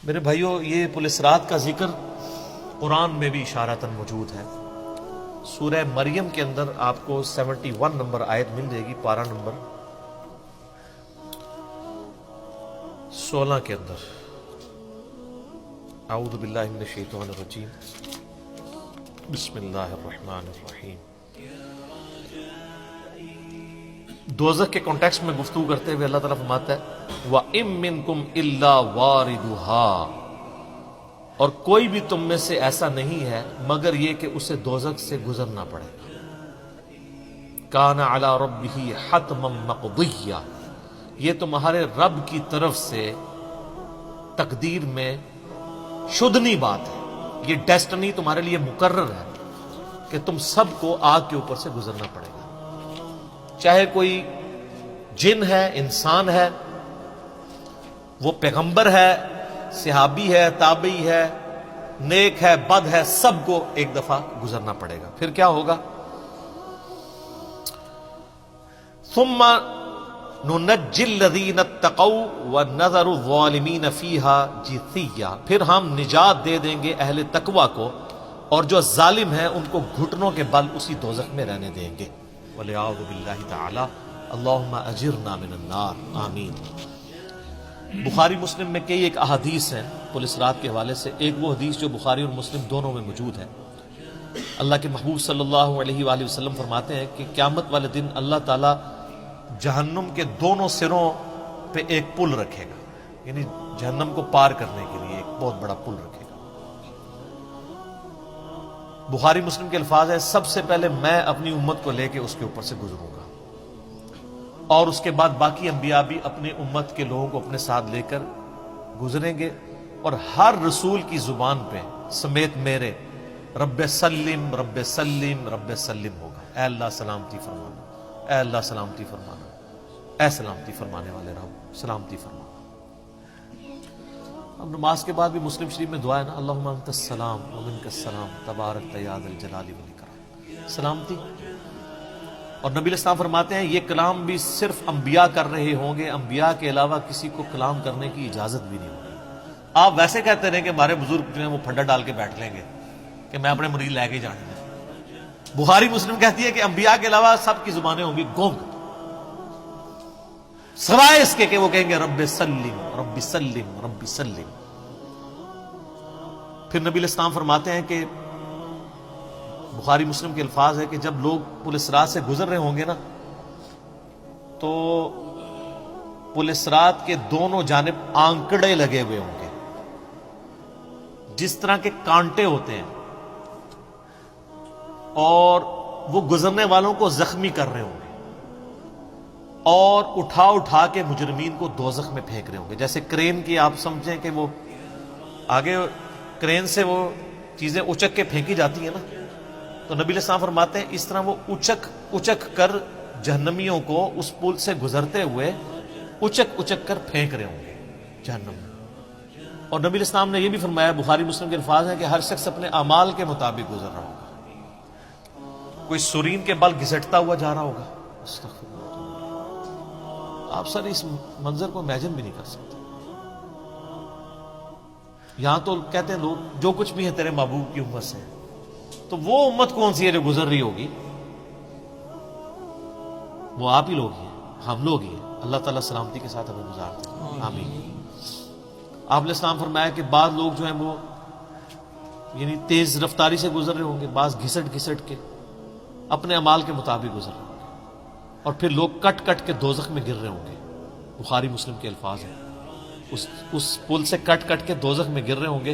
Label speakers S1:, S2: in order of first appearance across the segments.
S1: میرے بھائیوں، یہ پولیس رات کا ذکر قرآن میں بھی اشارتاً موجود ہے۔ سورہ مریم کے اندر آپ کو 71 نمبر آیت مل جائے گی، پارہ نمبر 16 کے اندر۔ اعوذ باللہ من الشیطان الرجیم، بسم اللہ الرحمن الرحیم۔ دوزخ کے کانٹیکسٹ میں گفتگو کرتے ہوئے اللہ تعالیٰ فرماتا ہے وَإِن مِّنكُمْ إِلَّا وَارِدُهَا، اور کوئی بھی تم میں سے ایسا نہیں ہے مگر یہ کہ اسے دوزخ سے گزرنا پڑے گا۔ كَانَ عَلَى رَبِّهِ حَتْمًا مَقْضِيًّا، یہ تمہارے رب کی طرف سے تقدیر میں شدنی بات ہے، یہ ڈیسٹنی تمہارے لیے مقرر ہے کہ تم سب کو آگ کے اوپر سے گزرنا پڑے گا، چاہے کوئی جن ہے، انسان ہے، وہ پیغمبر ہے، صحابی ہے، تابعی ہے، نیک ہے، بد ہے، سب کو ایک دفعہ گزرنا پڑے گا۔ پھر کیا ہوگا؟ ثم ننجی الذین اتقوا ونذر الظالمین فیہا جثیا، پھر ہم نجات دے دیں گے اہل تقوی کو، اور جو ظالم ہیں ان کو گھٹنوں کے بل اسی دوزخ میں رہنے دیں گے۔ وَلِعَوْذُ بِاللَّهِ تَعَالَى اللہم اجرنا من النار، آمین۔ بخاری مسلم میں کئی ایک احادیث ہیں پولیس رات کے حوالے سے۔ ایک وہ حدیث جو بخاری اور مسلم دونوں میں موجود ہے، اللہ کے محبوب صلی اللہ علیہ وآلہ وسلم فرماتے ہیں کہ قیامت والے دن اللہ تعالیٰ جہنم کے دونوں سروں پہ ایک پل رکھے گا، یعنی جہنم کو پار کرنے کے لیے ایک بہت بڑا پل رکھے گا۔ بخاری مسلم کے الفاظ ہے سب سے پہلے میں اپنی امت کو لے کے اس کے اوپر سے گزروں گا، اور اس کے بعد باقی انبیاء بھی اپنی امت کے لوگوں کو اپنے ساتھ لے کر گزریں گے، اور ہر رسول کی زبان پہ سمیت میرے رب سلم رب سلم رب سلم ہوگا، اے اللہ سلامتی فرمانا، اے اللہ سلامتی فرمانا، اے سلامتی فرمانے والے رب سلامتی فرمانا۔ اب نماز کے بعد بھی مسلم شریف میں دعا ہے نا، اللہم انت السلام ومنک السلام تبارک یا ذا الجلال والاکرام، سلامتی۔ اور نبی علیہ السلام فرماتے ہیں یہ کلام بھی صرف انبیاء کر رہے ہوں گے، انبیاء کے علاوہ کسی کو کلام کرنے کی اجازت بھی نہیں ہوگی۔ آپ ویسے کہتے رہیں کہ ہمارے بزرگ جو ہیں وہ پھڈا ڈال کے بیٹھ لیں گے کہ میں اپنے مرید لے کے جانے دیں۔ بخاری مسلم کہتی ہے کہ انبیاء کے علاوہ سب کی زبانیں ہوں گی گونگ، سوائے اس کے کہ وہ کہیں گے رب سلم رب سلم رب سلم۔ پھر نبی علیہ السلام فرماتے ہیں کہ بخاری مسلم کے الفاظ ہے کہ جب لوگ پولیس رات سے گزر رہے ہوں گے نا، تو پولیس رات کے دونوں جانب آنکڑے لگے ہوئے ہوں گے، جس طرح کے کانٹے ہوتے ہیں، اور وہ گزرنے والوں کو زخمی کر رہے ہوں گے، اور اٹھا اٹھا کے مجرمین کو دوزخ میں پھینک رہے ہوں گے۔ جیسے کرین کی آپ سمجھیں کہ وہ آگے کرین سے وہ چیزیں اچک کے پھینکی جاتی ہیں نا، تو نبی علیہ السلام فرماتے ہیں اس طرح وہ اچک اچک کر جہنمیوں کو اس پل سے گزرتے ہوئے اچک اچک کر پھینک رہے ہوں گے جہنم میں۔ اور نبی علیہ السلام نے یہ بھی فرمایا، بخاری مسلم کے الفاظ ہیں کہ ہر شخص اپنے اعمال کے مطابق گزر رہا ہوگا، کوئی سورین کے بل گھسٹتا ہوا جا رہا ہوگا، استغفر اللہ۔ آپ سر اس منظر کو امیجن بھی نہیں کر سکتے۔ یہاں تو کہتے ہیں لوگ جو کچھ بھی ہے تیرے محبوب کی امت سے، تو وہ امت کون سی ہے جو گزر رہی ہوگی؟ وہ آپ ہی لوگ ہی ہیں، ہم لوگ ہی ہیں۔ اللہ تعالیٰ سلامتی کے ساتھ ہمیں گزار دیں، آمین۔ آپ علیہ السلام فرمایا کہ بعض لوگ جو ہیں وہ یعنی تیز رفتاری سے گزر رہے ہوں گے، بعض گھسٹ گھسٹ کے اپنے اعمال کے مطابق گزر رہے ہوں گے، اور پھر لوگ کٹ کٹ کے دوزخ میں گر رہے ہوں گے۔ بخاری مسلم کے الفاظ ہیں اس پل سے کٹ کٹ کے دوزخ میں گر رہے ہوں گے،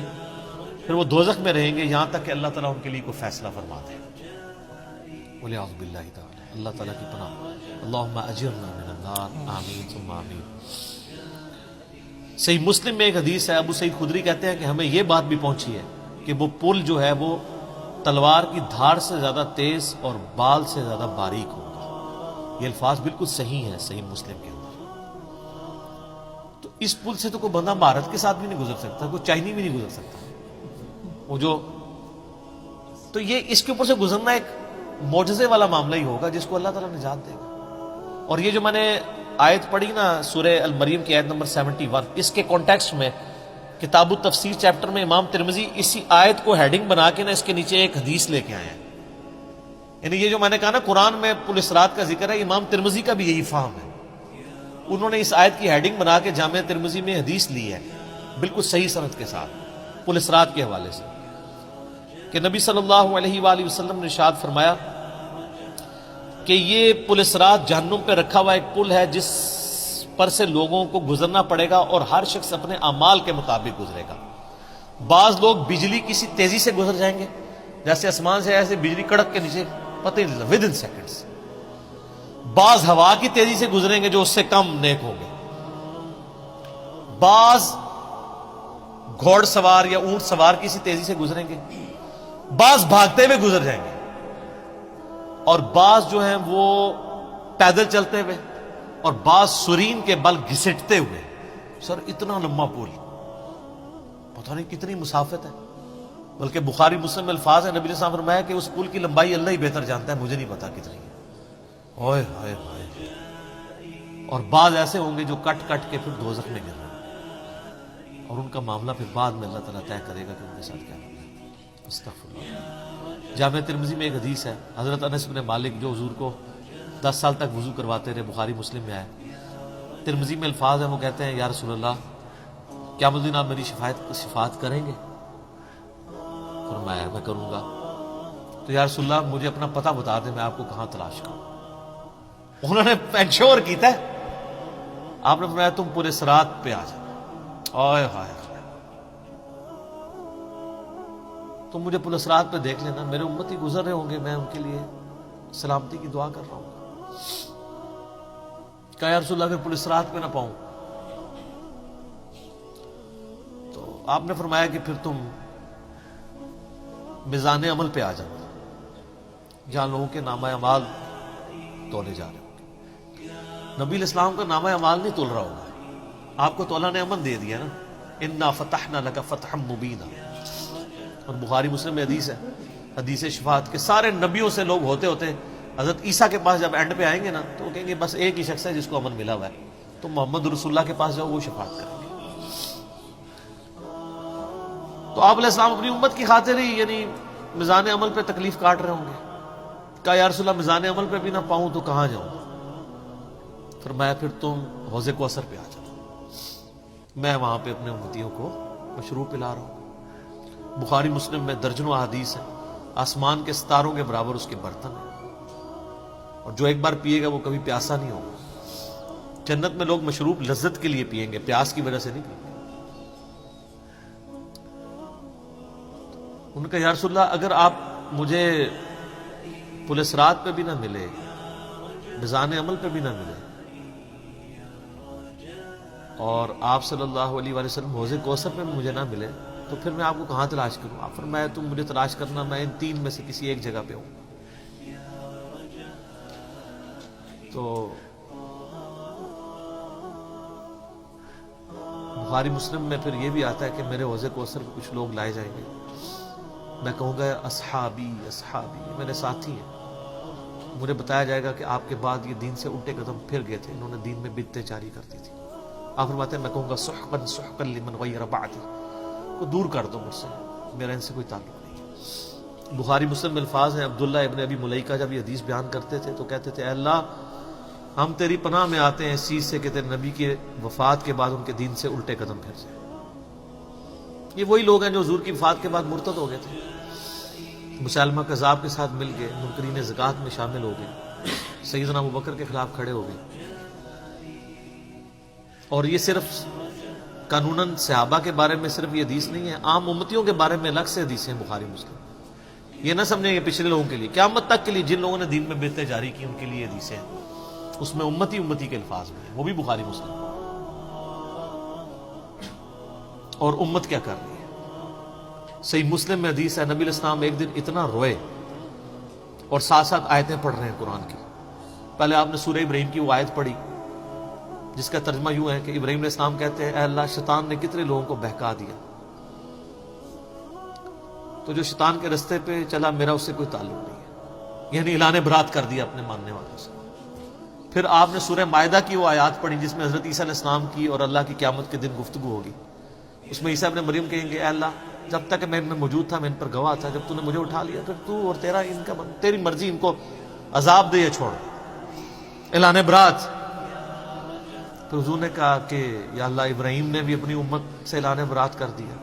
S1: پھر وہ دوزخ میں رہیں گے یہاں تک کہ اللہ تعالیٰ ان کے لیے کوئی فیصلہ فرما دے۔ وَلِعَوْذُ بِاللَّهِ تَعَالَى، اللہ تعالیٰ کی پناہ، اللہم اجرنا من النار، آمین ثم آمین۔ صحیح مسلم میں ایک حدیث ہے، ابو سعید خدری کہتے ہیں کہ ہمیں یہ بات بھی پہنچی ہے کہ وہ پل جو ہے وہ تلوار کی دھار سے زیادہ تیز اور بال سے زیادہ باریک ہوگا۔ یہ الفاظ بالکل صحیح ہیں صحیح مسلم کے اندر۔ تو اس پل سے تو کوئی بندہ مہارت کے ساتھ بھی نہیں گزر سکتا، کوئی چائنی بھی نہیں گزر سکتا، وہ جو تو یہ اس کے اوپر سے گزرنا ایک معجزے والا معاملہ ہی ہوگا جس کو اللہ تعالیٰ نجات دے گا۔ اور یہ جو میں نے آیت پڑھی نا سورہ المریم کی آیت نمبر 71، اس کے کانٹیکسٹ میں کتاب التفسیر چیپٹر میں امام ترمذی اسی آیت کو ہیڈنگ بنا کے نا اس کے نیچے ایک حدیث لے کے آئے ہیں. یعنی یہ جو میں نے کہا نا قرآن میں پل صراط کا ذکر ہے، امام ترمذی کا بھی یہی فہم ہے. انہوں نے اس آیت کی ہیڈنگ بنا کے جامعہ ترمذی میں حدیث لی ہے بالکل صحیح سند کے ساتھ پل صراط کے حوالے سے، کہ نبی صلی اللہ علیہ وآلہ وسلم نے ارشاد فرمایا کہ یہ پل صراط جہنم پہ رکھا ہوا ایک پل ہے جس پر سے لوگوں کو گزرنا پڑے گا اور ہر شخص اپنے اعمال کے مطابق گزرے گا. بعض لوگ بجلی کسی تیزی سے گزر جائیں گے، جیسے آسمان سے ایسے بجلی کڑک کے نیچے پتہ ہی نہیں ود ان سیکنڈز. بعض ہوا کی تیزی سے گزریں گے جو اس سے کم نیک ہوں گے. بعض گھوڑ سوار یا اونٹ سوار کسی تیزی سے گزریں گے، بعض بھاگتے ہوئے گزر جائیں گے، اور بعض جو ہیں وہ پیدل چلتے ہوئے، اور بعض سرین کے بل گھسٹتے ہوئے. سر اتنا لمبا پل، پتہ نہیں کتنی مسافت ہے. بلکہ بخاری مسلم میں الفاظ ہے، نبی علیہ السلام نے فرمایا کہ اس پل کی لمبائی اللہ ہی بہتر جانتا ہے، مجھے نہیں پتا کتنی ہے. اوئے ہائے ہائے. اور بعض ایسے ہوں گے جو کٹ کٹ کے پھر دوزخ میں گر رہے ہیں، اور ان کا معاملہ پھر بعد میں اللہ تعالیٰ طے کرے گا کہ ان کے ساتھ کیا ہوگا. استغفر اللہ. جامعہ ترمذی میں ایک حدیث ہے، حضرت انس بن مالک جو حضور کو 10 سال تک وضو کرواتے رہے، بخاری مسلم میں آئے. ترمذی میں الفاظ ہیں، وہ کہتے ہیں یا رسول اللہ قیامت الدین آپ میری شفاعت کریں گے؟ فرمایا میں کروں گا. تو یا رسول اللہ مجھے اپنا پتہ بتا دیں، میں آپ کو کہاں تلاش کروں. انہوں نے انشور کیتا ہے. آپ نے فرمایا تم پورے صراط پہ آ جاؤ. آئے ہائے ہائے. تم مجھے پورے صراط پہ دیکھ لینا، میرے امتی گزر رہے ہوں گے، میں ان کے لیے سلامتی کی دعا کر رہا ہوں. کہا یا رسول اللہ پھر پولیس صراط پہ نہ پاؤں؟ تو آپ نے فرمایا کہ پھر تم میزان عمل پہ آ جاؤ، جہاں لوگوں کے نامہ اعمال تولے جا رہے ہوں. نبی علیہ السلام کا نامہ اعمال نہیں تول رہا ہوگا، آپ کو تو اللہ نے امن دے دیا نا، انا فتحنا لک فتحا مبینا. اور بخاری مسلم میں حدیث ہے، حدیث شفاعت کے سارے نبیوں سے لوگ ہوتے ہوتے حضرت عیسیٰ کے پاس جب اینڈ پہ آئیں گے نا تو وہ کہیں گے بس ایک ہی شخص ہے جس کو امن ملا ہوا ہے، تو محمد رسول اللہ کے پاس جاؤ، وہ شفاعت کریں گے. تو آپ علیہ السلام اپنی امت کی خاطر ہی یعنی میزان عمل پہ تکلیف کاٹ رہے ہوں گے. کہا یا رسول اللہ میزان عمل پہ بھی نہ پاؤں تو کہاں جاؤں؟ فرمایا پھر تم حوض کوثر پہ آ جاؤ، میں وہاں پہ اپنے امتیوں کو مشروب پلا رہا ہوں. بخاری مسلم میں درجنوں احادیث ہیں، آسمان کے ستاروں کے برابر اس کے برتن ہیں، اور جو ایک بار پیے گا وہ کبھی پیاسا نہیں ہوگا. جنت میں لوگ مشروب لذت کے لیے پئیں گے، پیاس کی وجہ سے نہیں پئیں گے. ان کا یا رسول اللہ اگر آپ مجھے پل صراط پہ بھی نہ ملے، میزان عمل پہ بھی نہ ملے، اور آپ صلی اللہ علیہ وآلہ وسلم حوض کوثر پہ مجھے نہ ملے، تو پھر میں آپ کو کہاں تلاش کروں؟ آپ فرمایا تم مجھے تلاش کرنا، میں ان تین میں سے کسی ایک جگہ پہ ہوں. تو بخاری مسلم میں پھر یہ بھی آتا ہے کہ میرے حوض کوثر پہ کچھ لوگ لائے جائیں گے، میں کہوں گا اصحابی اصحابی، میرے ساتھی ہیں. مجھے بتایا جائے گا کہ آپ کے بعد یہ دین سے الٹے قدم پھر گئے تھے، انہوں نے دین میں بدعتیں جاری کر دی تھی. آپ فرماتے ہیں میں کہوں گا سحقا سحقا لمن غیر بعدی، کو دور کر دو مجھ سے، میرا ان سے کوئی تعلق نہیں. بخاری مسلم میں الفاظ ہیں، عبداللہ ابن ابی ملیکہ جب یہ حدیث بیان کرتے تھے تو کہتے تھے اے اللہ ہم تیری پناہ میں آتے ہیں اس چیز سے کہ تیرے نبی کی وفات کے بعد ان کے دین سے الٹے قدم پھر جائیں. یہ وہی لوگ ہیں جو حضور کی وفات کے بعد مرتد ہو گئے تھے، مسلمہ کذاب کے ساتھ مل گئے، منکرین زکوٰۃ میں شامل ہو گئے، سیدنا ابوبکر کے خلاف کھڑے ہو گئے. اور یہ صرف قانوناً صحابہ کے بارے میں صرف یہ حدیث نہیں ہے، عام امتیوں کے بارے میں الگ سے حدیثیں ہیں بخاری مسلم. یہ نہ سمجھیں یہ پچھلے لوگوں کے لیے، قیامت تک کے لیے جن لوگوں نے دین میں بدعتیں جاری کی ان کے لیے حدیثیں ہیں. اس میں امتی کے الفاظ میں ہیں، وہ بھی بخاری مسلم. اور امت کیا کر رہی ہے؟ صحیح مسلم میں حدیث ہے، نبی علیہ السلام ایک دن اتنا روئے اور ساتھ ساتھ آیتیں پڑھ رہے ہیں قرآن کی. پہلے آپ نے سورہ ابراہیم کی وہ آیت پڑھی جس کا ترجمہ یوں ہے کہ ابراہیم علیہ السلام کہتے ہیں اے اللہ شیطان نے کتنے لوگوں کو بہکا دیا، تو جو شیطان کے رستے پہ چلا میرا اس سے کوئی تعلق نہیں ہے، یعنی اعلان برات کر دیا اپنے ماننے والوں سے. پھر آپ نے سورہ مائدہ کی وہ آیات پڑھی جس میں حضرت عیسیٰ علیہ السلام کی اور اللہ کی قیامت کے دن گفتگو ہوگی. اس میں عیسیٰ ابن مریم کہیں گے اے اللہ جب تک میں ان میں موجود تھا میں ان پر گواہ تھا، جب تو نے مجھے اٹھا لیا پھر تو اور تیرا ان کا تیری مرضی، ان کو عذاب دے یا چھوڑ، اعلان برات۔ تو حضور نے کہا کہ یا اللہ ابراہیم نے بھی اپنی امت سے اعلان برات کر دیا،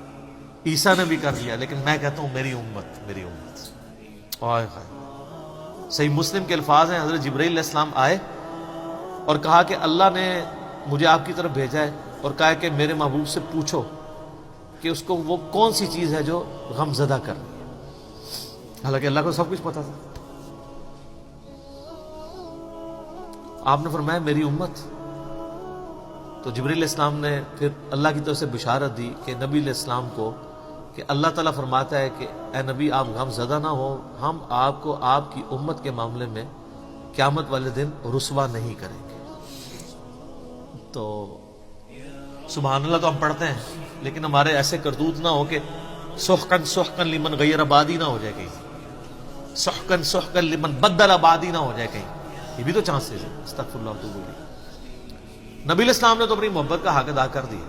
S1: عیسیٰ نے بھی کر دیا، لیکن میں کہتا ہوں میری امت، میری امت۔ آئے ہائے، صحیح مسلم کے الفاظ ہیں، حضرت جبرائیل علیہ السلام آئے اور کہا کہ اللہ نے مجھے آپ کی طرف بھیجا ہے اور کہا کہ میرے محبوب سے پوچھو کہ اس کو وہ کون سی چیز ہے جو غم زدہ کر رہی ہے، حالانکہ اللہ کو سب کچھ پتا تھا۔ آپ نے فرمایا میری امت۔ تو جبرائیل علیہ السلام نے پھر اللہ کی طرف سے بشارت دی کہ نبی علیہ السلام کو کہ اللہ تعالیٰ فرماتا ہے کہ اے نبی آپ غم زدہ نہ ہو، ہم آپ کو آپ کی امت کے معاملے میں قیامت والے دن رسوا نہیں کریں گے۔ تو سبحان اللہ تو ہم پڑھتے ہیں، لیکن ہمارے ایسے کردوت نہ ہو کہ سحقن سحقن لمن غیر آبادی نہ ہو جائے کہیں، سحقن سحقن لمن بدل آبادی نہ ہو جائے کہیں، یہ بھی تو چانسز ہے۔ استغفر اللہ تو بولی، نبی علیہ السلام نے تو اپنی محبت کا حق ادا کر دیا۔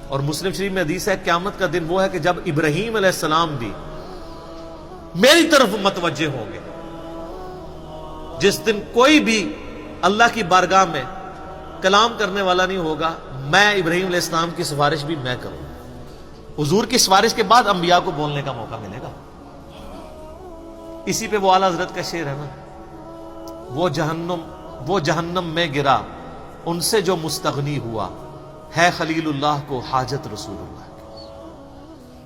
S1: اور مسلم شریف میں حدیث ہے قیامت کا دن وہ ہے کہ جب ابراہیم علیہ السلام بھی میری طرف متوجہ ہوں گے، جس دن کوئی بھی اللہ کی بارگاہ میں کلام کرنے والا نہیں ہوگا، میں ابراہیم علیہ السلام کی سفارش بھی میں کروں، حضور کی سفارش کے بعد انبیاء کو بولنے کا موقع ملے گا۔ اسی پہ وہ اعلیٰ حضرت کا شعر ہے نا، وہ جہنم میں گرا ان سے جو مستغنی ہوا، ہے خلیل اللہ کو حاجت رسول اللہ کی۔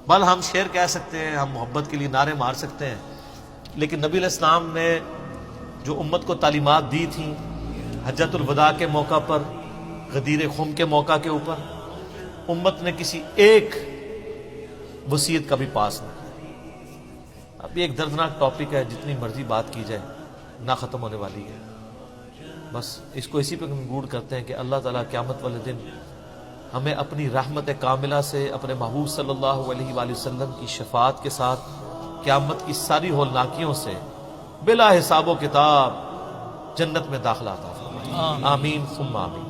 S1: بل ہم شعر کہہ سکتے ہیں، ہم محبت کے لیے نعرے مار سکتے ہیں، لیکن نبی علیہ السلام نے جو امت کو تعلیمات دی تھیں حجۃ الوداع کے موقع پر، غدیر خم کے موقع کے اوپر، امت نے کسی ایک وصیت کا بھی پاس نہ کیا۔ اب یہ ایک دردناک ٹاپک ہے، جتنی مرضی بات کی جائے نہ ختم ہونے والی ہے۔ بس اس کو اسی پہ کنکلوڈ کرتے ہیں کہ اللہ تعالیٰ قیامت والے دن ہمیں اپنی رحمت کاملہ سے اپنے محبوب صلی اللہ علیہ وآلہ وسلم کی شفاعت کے ساتھ قیامت کی ساری ہولناکیوں سے بلا حساب و کتاب جنت میں داخلہ عطا فرمائے۔ آمین ثم آمین۔